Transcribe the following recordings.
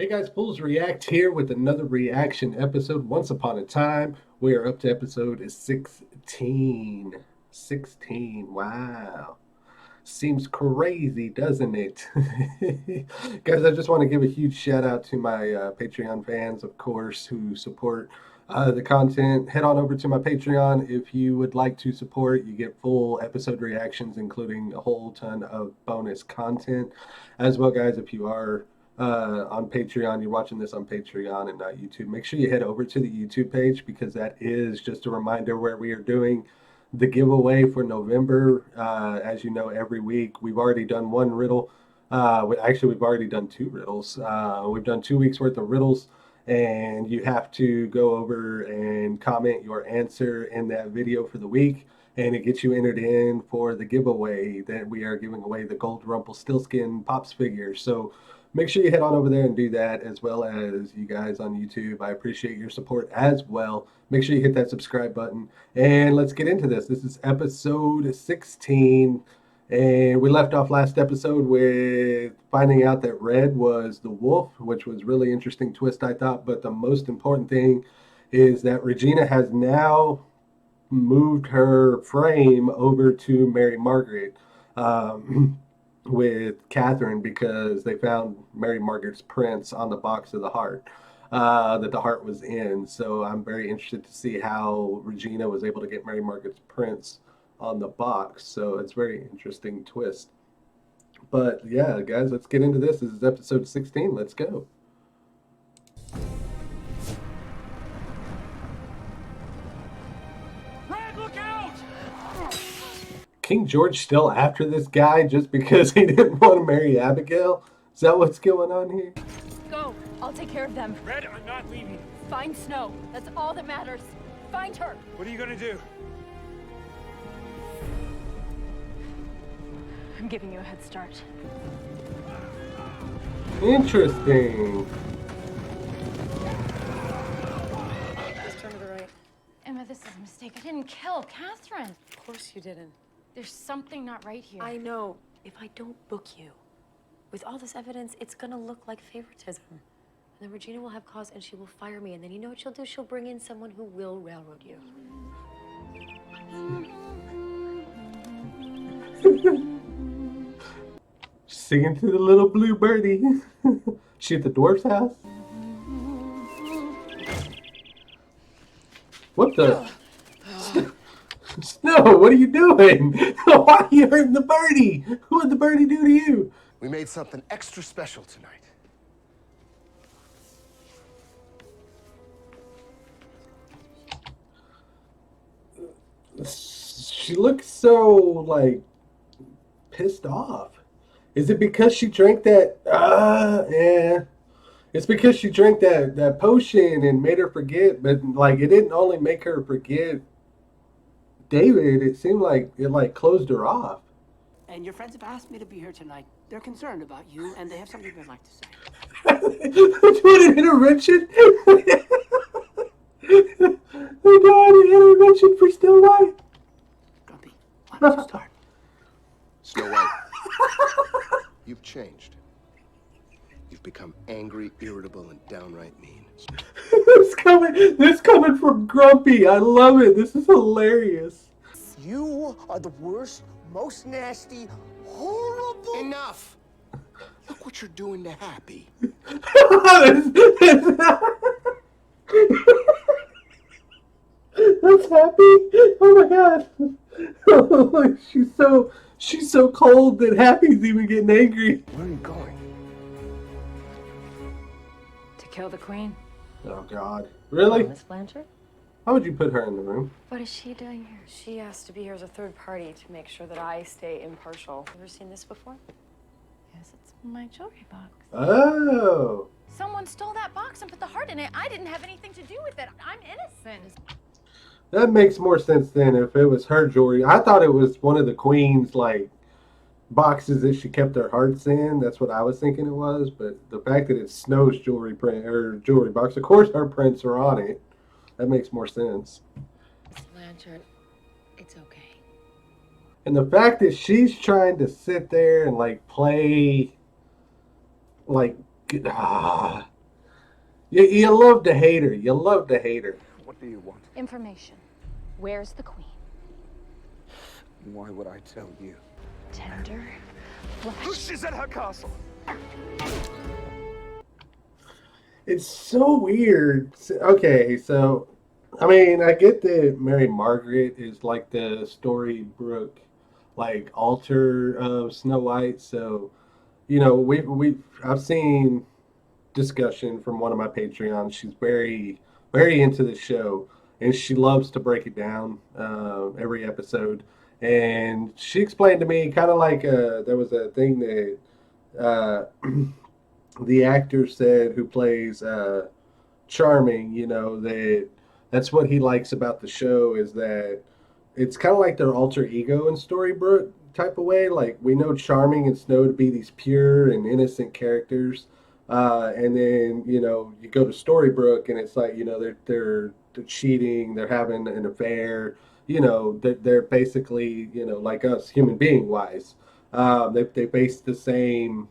Hey guys, Fools React here with another reaction episode. Once upon a time, we are up to episode 16. 16. Wow. Seems crazy, doesn't it? Guys, I just want to give a huge shout out to my Patreon fans, of course, who support the content. Head on over to my Patreon if you would like to support. You get full episode reactions, including a whole ton of bonus content. As well, guys, if you are on Patreon, you're watching this on Patreon and not YouTube, make sure you head over to the YouTube page because that is just a reminder where we are doing the giveaway for November. As you know, every week we've already done one riddle. We've already done two riddles. We've done 2 weeks worth of riddles, and you have to go over and comment your answer in that video for the week, and it gets you entered in for the giveaway that we are giving away the gold Rumpelstiltskin Pops figure. So make sure you head on over there and do that, as well as you guys on YouTube. I appreciate your support as well. Make sure you hit that subscribe button. And let's get into this. This is episode 16. And we left off last episode with finding out that Red was the wolf, which was really interesting twist, I thought. But the most important thing is that Regina has now moved her frame over to Mary Margaret. With Catherine because they found Mary Margaret's prints on the box of the heart that the heart was in. So I'm very interested to see how Regina was able to get Mary Margaret's prints on the box. So it's a very interesting twist. But yeah, guys, let's get into this. This is episode 16. Let's go. Red, look out! King George still after this guy just because he didn't want to marry Abigail? Is that what's going on here? Go. I'll take care of them. Red, I'm not leaving. Find Snow. That's all that matters. Find her. What are you gonna do? I'm giving you a head start. Interesting. Just turn to the right. Emma, this is a mistake. I didn't kill Catherine. Of course you didn't. There's something not right here. I know. If I don't book you, with all this evidence, it's gonna look like favoritism. And then Regina will have cause and she will fire me. And then you know what she'll do? She'll bring in someone who will railroad you. Singing to the little blue birdie. She at the dwarf's house? What the? Snow, what are you doing? Why are you hurting the birdie? What did the birdie do to you? We made something extra special tonight. She looks so, like, pissed off. Is it because she drank that? Yeah. It's because she drank that potion and made her forget, but, like, it didn't only make her forget David. It seemed like it, like, closed her off. And your friends have asked me to be here tonight. They're concerned about you, and they have something they'd like to say. What an intervention! Oh God, an intervention for Snow White. Grumpy, why don't you start? Snow White, you've changed. You've become angry, irritable, and downright mean. This coming from Grumpy. I love it. This is hilarious. You are the worst, most nasty, horrible. Enough! Look what you're doing to Happy. That's Happy. Oh my God. She's so cold that Happy's even getting angry. Where are you going? To kill the queen. Oh God. Really? Miss Blanchard? How would you put her in the room? What is she doing here? She asked to be here as a third party to make sure that I stay impartial. Ever seen this before? Yes, it's my jewelry box. Oh. Someone stole that box and put the heart in it. I didn't have anything to do with it. I'm innocent. That makes more sense than if it was her jewelry. I thought it was one of the queen's, like, boxes that she kept her hearts in. That's what I was thinking it was. But the fact that it's Snow's jewelry print or jewelry box, of course her prints are on it. That makes more sense. Miss Blanchard, it's okay. And the fact that she's trying to sit there and, like, play, like, You love to hate her. You love to hate her. What do you want? Information. Where's the queen? Why would I tell you? Tender flesh. She's at her castle. It's so weird. Okay, so I mean, I get that Mary Margaret is like the Storybrooke, like alter of Snow White. So we I've seen discussion from one of my Patreons. She's very into the show, and she loves to break it down every episode. And she explained to me kind of like there was a thing that uh, the actor said who plays Charming. That's what he likes about the show is that it's kind of like their alter ego in Storybrooke type of way. Like we know Charming and Snow to be these pure and innocent characters, and then you go to Storybrooke and it's like they're cheating, they're having an affair. They're basically like us human being wise. They face the same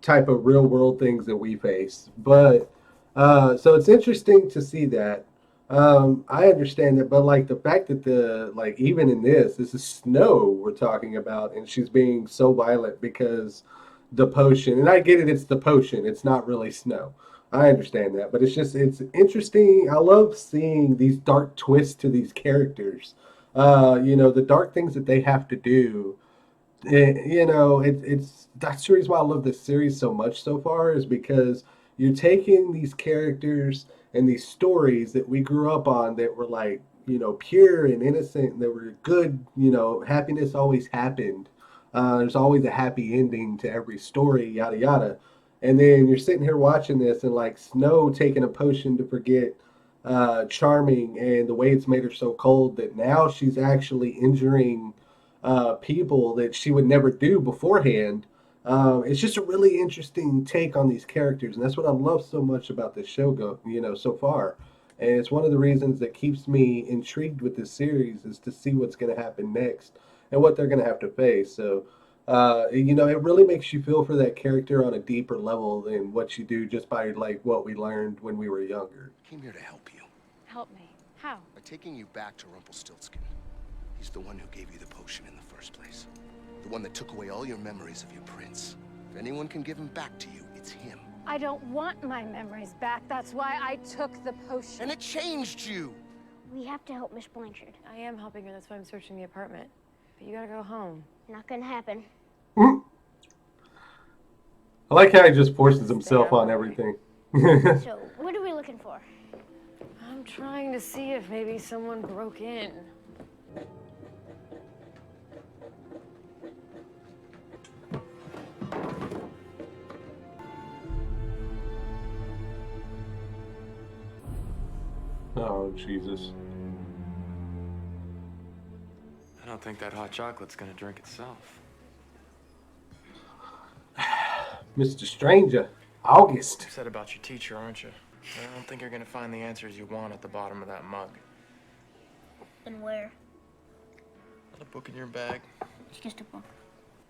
type of real world things that we face. But so it's interesting to see that. I understand that, but like the fact that even in this is Snow we're talking about, and she's being so violent because the potion, and I get it, it's the potion, it's not really Snow. I understand that, but it's interesting. I love seeing these dark twists to these characters. The dark things that they have to do it's that's the reason why I love this series so much so far is because you're taking these characters and these stories that we grew up on that were like pure and innocent and that were good. Happiness always happened. There's always a happy ending to every story, yada yada. And then you're sitting here watching this and like Snow taking a potion to forget Charming and the way it's made her so cold that now she's actually injuring people that she would never do beforehand. It's just a really interesting take on these characters, and that's what I love so much about this show. So far, and it's one of the reasons that keeps me intrigued with this series is to see what's going to happen next and what they're going to have to face. So, it really makes you feel for that character on a deeper level than what you do just by like what we learned when we were younger. Came here to help you Help me. How? by taking you back to Rumpelstiltskin. He's the one who gave you the potion in the first place. The one that took away all your memories of your prince. If anyone can give him back to you, it's him. I don't want my memories back. That's why I took the potion. And it changed you! We have to help Miss Blanchard. I am helping her. That's why I'm searching the apartment. But you gotta go home. Not gonna happen. I like how he just forces himself on everything. So, what are we looking for? I'm trying to see if maybe someone broke in. Oh, Jesus. I don't think that hot chocolate's gonna drink itself. Mr. Stranger, August. Upset about your teacher, aren't you? I don't think you're gonna find the answers you want at the bottom of that mug. And where? The book in your bag. It's just a book.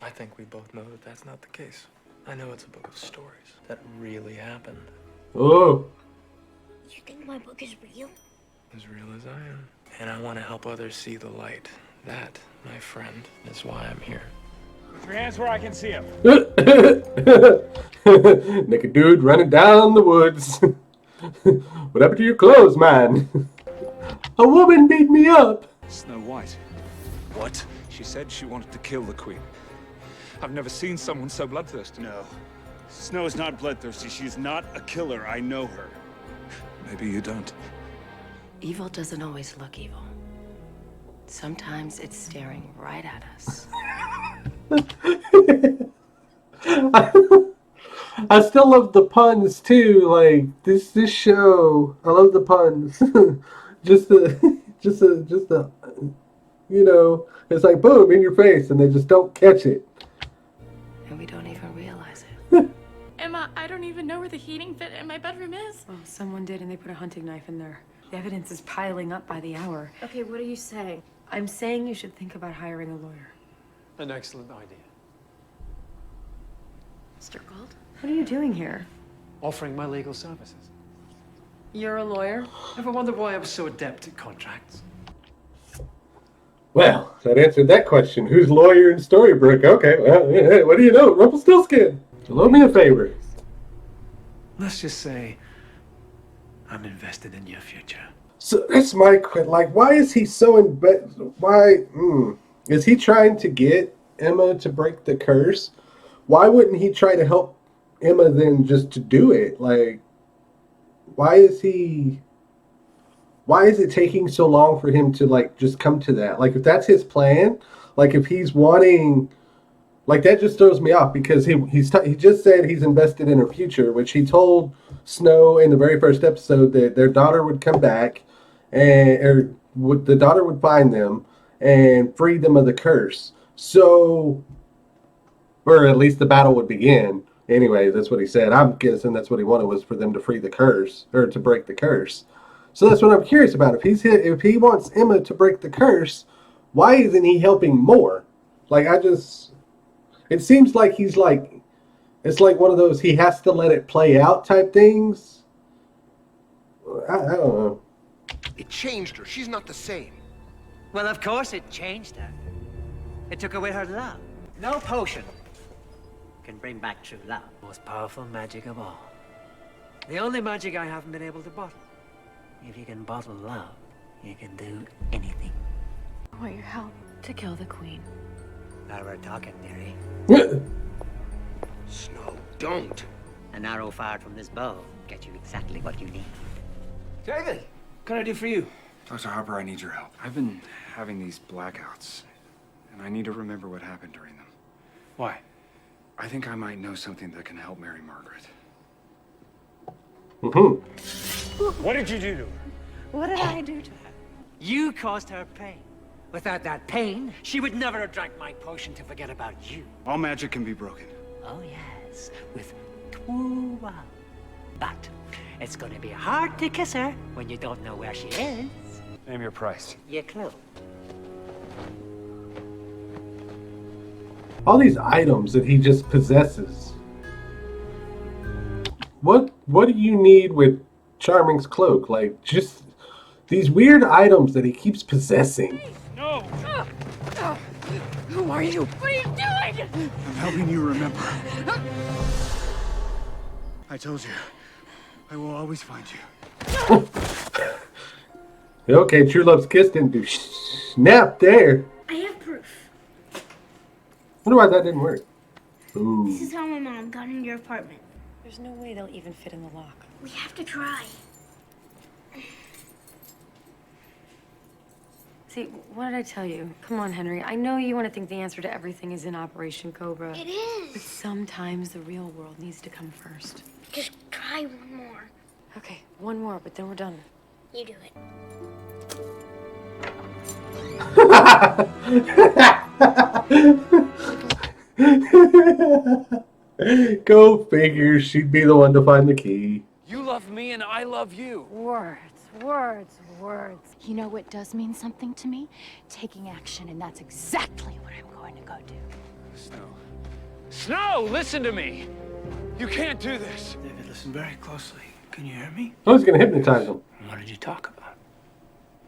I think we both know that that's not the case. I know it's a book of stories that really happened. Oh. You think my book is real? As real as I am. And I want to help others see the light. That, my friend, is why I'm here. Put your hands where I can see them. Naked dude running down the woods. What happened to your clothes, man? A woman beat me up. Snow White. What? She said she wanted to kill the queen. I've never seen someone so bloodthirsty. No. Snow is not bloodthirsty. She's not a killer. I know her. Maybe you don't. Evil doesn't always look evil. Sometimes it's staring right at us. I still love the puns too. Like this show, I love the puns. just the, it's like boom in your face, and they just don't catch it. And we don't even realize it. Emma, I don't even know where the heating fit in my bedroom is. Well, someone did, and they put a hunting knife in there. The evidence is piling up by the hour. Okay, what are you saying? I'm saying you should think about hiring a lawyer. An excellent idea. Mr. Gold? What are you doing here? offering my legal services. You're a lawyer? Ever wonder why I'm so adept at contracts? Well, that answered that question. Who's lawyer in Storybrooke? Okay, well, yeah, what do you know? Rumpelstiltskin. Do me a favor. Let's just say I'm invested in your future. So that's my question. Like, why is he so Why is he trying to get Emma to break the curse? Why wouldn't he try to help Emma then just to do it? Like, why is he? Why is it taking so long for him to like just come to that? Like, if that's his plan, like if he's wanting, like that just throws me off because he just said he's invested in her future, which he told Snow in the very first episode that their daughter would come back, and the daughter would find them and free them of the curse. So, or at least the battle would begin. Anyway, that's what he said. I'm guessing that's what he wanted was for them to free the curse or to break the curse. So that's what I'm curious about. If he wants Emma to break the curse, why isn't he helping more? Like it seems like it's like one of those he has to let it play out type things. I don't know. It changed her. She's not the same. Well, of course it changed her. It took away her love. No potion can bring back true love. Most powerful magic of all. The only magic I haven't been able to bottle. If you can bottle love, you can do anything. I want your help to kill the queen. Now we're talking, dearie. Snow, don't. An arrow fired from this bow will get you exactly what you need. David, what can I do for you? Dr. Harper, I need your help. I've been having these blackouts, and I need to remember what happened during them. Why? I think I might know something that can help Mary Margaret. What did you do to her? What did I do to her? You caused her pain. Without that pain, she would never have drank my potion to forget about you. All magic can be broken. Oh, yes, with OUAT. But it's going to be hard to kiss her when you don't know where she is. Name your price. Your clue. All these items that he just possesses. What do you need with Charming's cloak? Like, just these weird items that he keeps possessing. No! Who are you? What are you doing? I'm helping you remember. I told you, I will always find you. Okay, True Love's Kiss didn't do snap there. I have proof. Wonder why that didn't work. Ooh. This is how my mom got in your apartment. There's no way they'll even fit in the lock. We have to try. See, what did I tell you? Come on, Henry. I know you want to think the answer to everything is in Operation Cobra. It is. But sometimes the real world needs to come first. Just try one more. Okay, one more, but then we're done. You do it. Go figure, she'd be the one to find the key. You love me and I love you. Words, words, words. You know what does mean something to me? Taking action, and that's exactly what I'm going to go do. Snow. Snow, listen to me. You can't do this. David, listen very closely. Can you hear me? I was gonna hypnotize him. What did you talk about?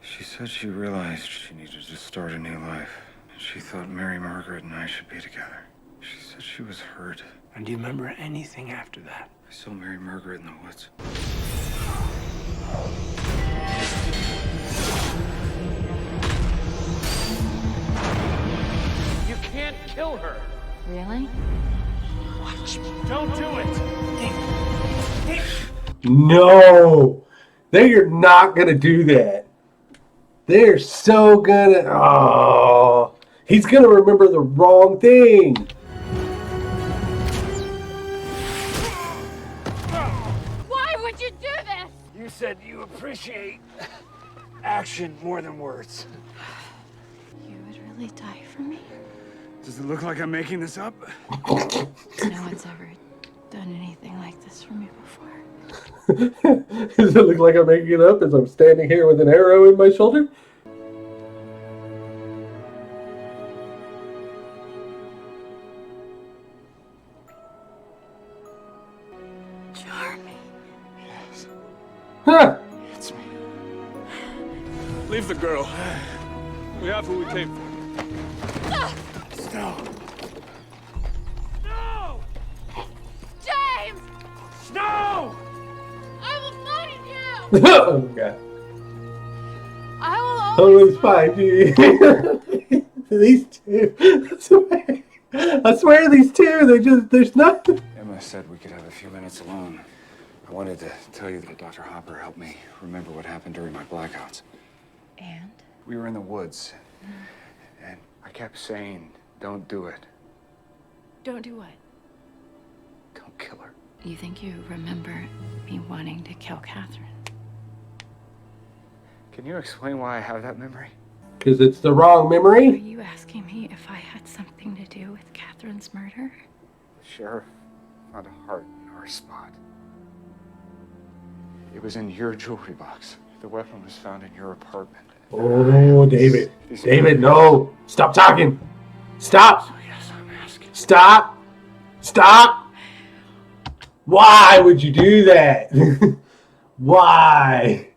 She said she realized she needed to start a new life. She thought Mary Margaret and I should be together. She said she was hurt. And do you remember anything after that? I saw Mary Margaret in the woods. You can't kill her. Really? Watch me. Don't do it. No! They're not gonna do that. They're so gonna. Oh, he's gonna remember the wrong thing. Why would you do this? You said you appreciate action more than words. You would really die for me? Does it look like I'm making this up? No one's ever done anything like this for me before. Does it look like I'm making it up as I'm standing here with an arrow in my shoulder? Charming. Yes, Huh. it's me. Leave the girl. We have who we came for. Snow! No! James! Snow! I will find you! Oh god. I will Always find you. These two. I swear these two, there's nothing. Emma said we could have a few minutes alone. I wanted to tell you that Dr. Hopper helped me remember what happened during my blackouts. And? We were in the woods, and I kept saying, don't do it. Don't do what? Don't kill her. You think you remember me wanting to kill Catherine? Can you explain why I have that memory? Because it's the wrong Are memory. you asking me if I had something to do with Catherine's murder? The sheriff found a heart in our spot. It was in your jewelry box. The weapon was found in your apartment. Oh, David. David, no. Stop talking. Stop. Oh, yes, I'm asking. Stop. Stop. Why would you do that? Why?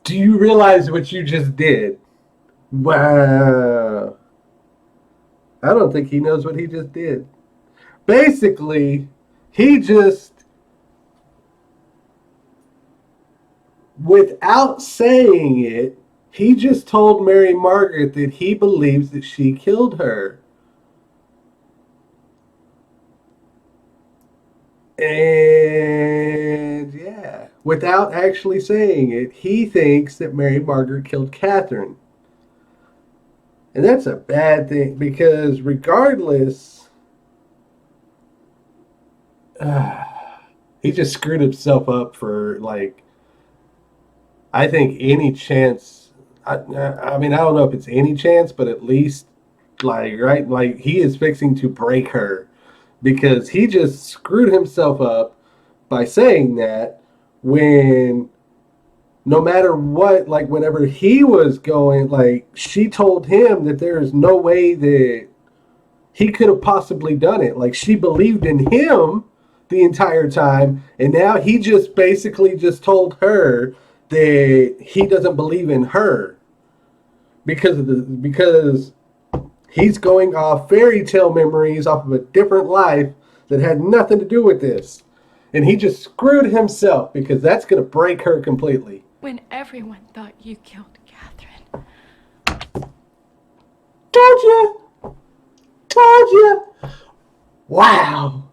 Do you realize what you just did? Wow. I don't think he knows what he just did. Basically, he just, without saying it, he just told Mary Margaret that he believes that she killed her. And yeah, without actually saying it, he thinks that Mary Margaret killed Catherine. And that's a bad thing because regardless, he just screwed himself up for, like, I think any chance. I mean, I don't know if it's any chance, but at least, like, right, like he is fixing to break her because he just screwed himself up by saying that when no matter what, like whenever he was going, like she told him that there is no way that he could have possibly done it. Like she believed in him the entire time, and now he just basically just told her that he doesn't believe in her because he's going off fairy tale memories off of a different life that had nothing to do with this. And he just screwed himself because that's going to break her completely. When everyone thought you killed Catherine. Told you! Told you! Wow!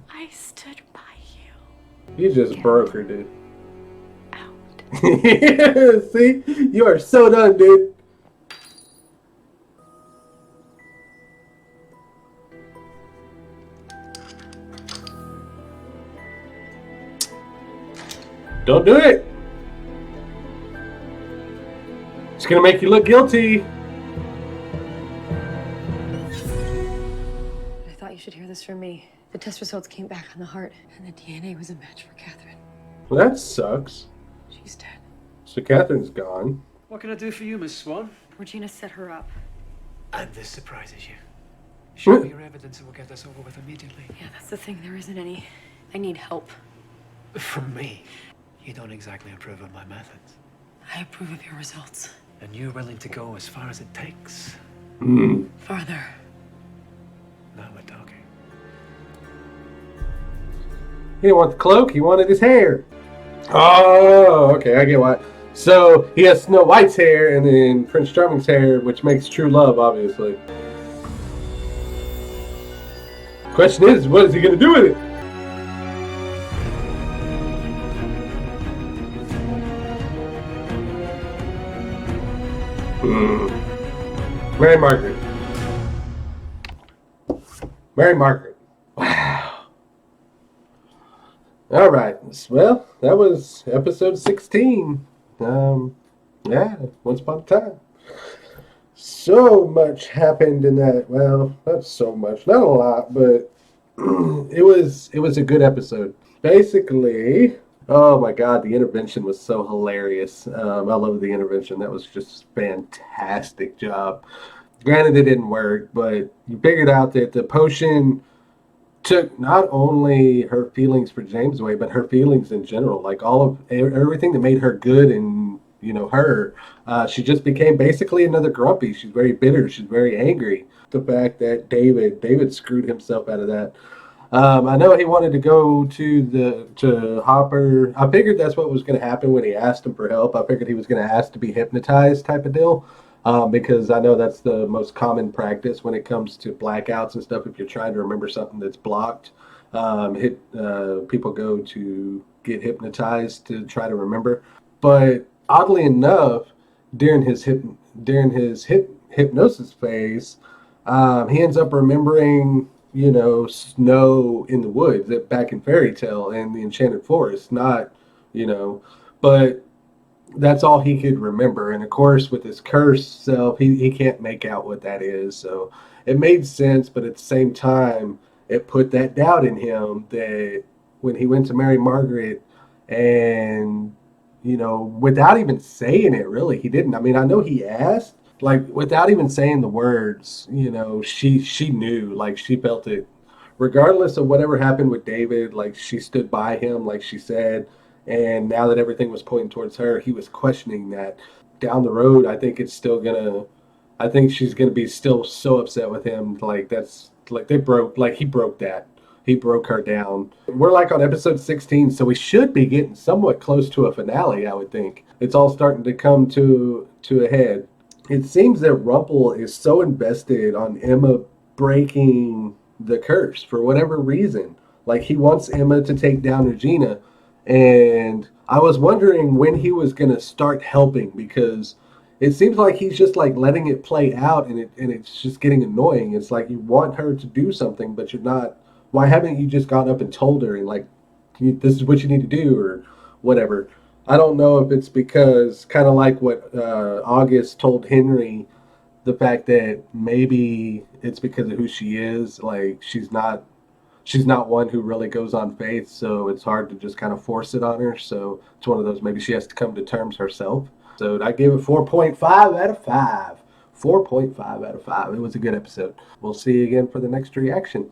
I stood by you. You just broke her, dude. Out. See? You are so done, dude. Don't do it. It's gonna make you look guilty. I thought you should hear this from me. The test results came back on the heart, and the DNA was a match for Catherine. Well, that sucks. She's dead. So Catherine's gone. What can I do for you, Miss Swan? Regina set her up. And this surprises you. Show me your evidence and we'll get this over with immediately. Yeah, that's the thing. There isn't any. I need help. From me? You don't exactly approve of my methods. I approve of your results. And you're willing to go as far as it takes. Farther. Now we're talking. He didn't want the cloak, he wanted his hair. Oh, okay, I get why. So he has Snow White's hair and then Prince Charming's hair, which makes true love, obviously. Question is, what is he gonna do with it? Mary Margaret. Mary Margaret. Wow. All right. Well, that was episode 16. Yeah, once upon a time. So much happened in that. Well, not so much, not a lot, but it was a good episode. Basically, oh my God, the intervention was so hilarious. I love the intervention. That was just a fantastic job. Granted, it didn't work, but you figured out that the potion took not only her feelings for James away, but her feelings in general, like all of everything that made her good and her. She just became basically another grumpy. She's very bitter. She's very angry. The fact that David screwed himself out of that. I know he wanted to go to Hopper. I figured that's what was going to happen when he asked him for help. I figured he was going to ask to be hypnotized, type of deal, because I know that's the most common practice when it comes to blackouts and stuff. If you're trying to remember something that's blocked, people go to get hypnotized to try to remember. But oddly enough, during his hypnosis phase, he ends up remembering, snow in the woods that back in Fairy Tale and the Enchanted Forest. Not, but that's all he could remember. And of course, with his cursed self, he can't make out what that is. So it made sense, but at the same time, it put that doubt in him that when he went to marry Margaret and, without even saying it, really, he didn't. I mean, I know he asked, like, without even saying the words, she knew, like, she felt it. Regardless of whatever happened with David, like, she stood by him, like she said, and now that everything was pointing towards her, he was questioning that. Down the road, I think she's gonna be still so upset with him. Like, that's like he broke that. He broke her down. We're like on episode 16, so we should be getting somewhat close to a finale, I would think. It's all starting to come to a head. It seems that Rumple is so invested on Emma breaking the curse for whatever reason. Like, he wants Emma to take down Regina, and I was wondering when he was going to start helping, because it seems like he's just like letting it play out, and it's just getting annoying. It's like you want her to do something, but you're not. Why haven't you just gone up and told her and like, this is what you need to do or whatever? I don't know if it's because, kind of like what August told Henry, the fact that maybe it's because of who she is. Like, she's not one who really goes on faith, so it's hard to just kind of force it on her. So it's one of those, maybe she has to come to terms herself. So I gave it 4.5 out of 5. 4.5 out of 5. It was a good episode. We'll see you again for the next reaction.